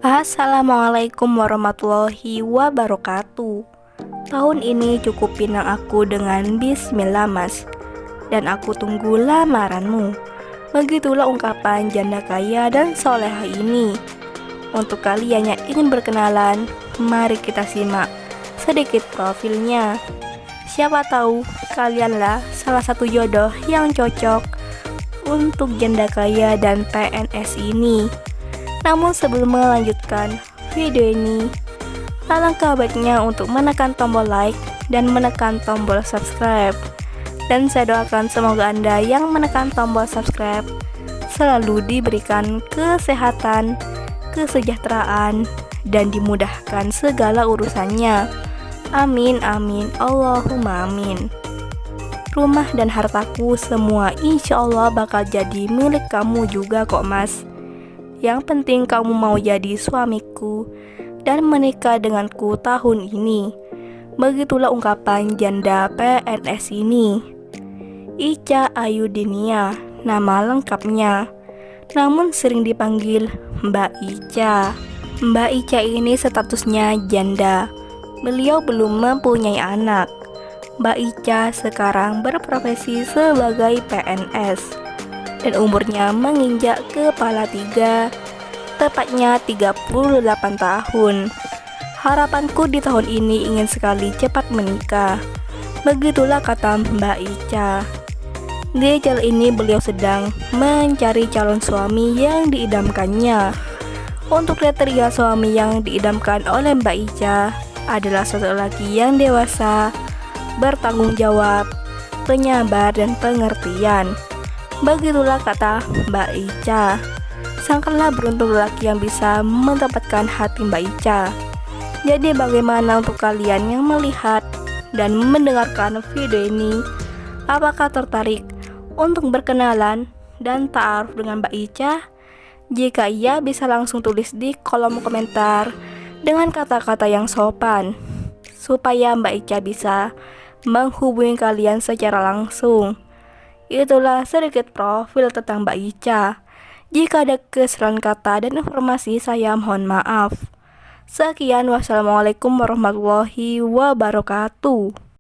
Assalamualaikum warahmatullahi wabarakatuh. Tahun ini cukup pinang aku dengan bismillah mas, dan aku tunggu lamaranmu. Begitulah ungkapan janda kaya dan soleha ini. Untuk kalian yang ingin berkenalan, mari kita simak sedikit profilnya. Siapa tahu kalianlah salah satu jodoh yang cocok untuk janda kaya dan PNS ini. Namun sebelum melanjutkan video ini, alangkah baiknya untuk menekan tombol like dan menekan tombol subscribe. Dan saya doakan semoga Anda yang menekan tombol subscribe selalu diberikan kesehatan, kesejahteraan, dan dimudahkan segala urusannya. Amin amin Allahumma amin. Rumah dan hartaku semua insya Allah bakal jadi milik kamu juga kok mas. Yang penting kamu mau jadi suamiku dan menikah denganku tahun ini. Begitulah ungkapan janda PNS ini. Ica Ayudinia nama lengkapnya, namun sering dipanggil Mbak Ica. Mbak Ica ini statusnya janda. Beliau belum mempunyai anak. Mbak Ica sekarang berprofesi sebagai PNS dan umurnya menginjak kepala 3, tepatnya 38 tahun. Harapanku di tahun ini ingin sekali cepat menikah. Begitulah kata Mbak Ica. Di channel ini beliau sedang mencari calon suami yang diidamkannya. Untuk kriteria suami yang diidamkan oleh Mbak Ica adalah sosok laki yang dewasa, bertanggung jawab, penyabar, dan pengertian. Begitulah kata Mbak Ica. Sangkalah beruntung lelaki yang bisa mendapatkan hati Mbak Ica. Jadi bagaimana untuk kalian yang melihat dan mendengarkan video ini? Apakah tertarik untuk berkenalan dan ta'aruf dengan Mbak Ica? Jika iya, bisa langsung tulis di kolom komentar dengan kata-kata yang sopan, supaya Mbak Ica bisa menghubungi kalian secara langsung. Itulah sedikit profil tentang Mbak Ica. Jika ada kesalahan kata dan informasi, saya mohon maaf. Sekian, wassalamualaikum warahmatullahi wabarakatuh.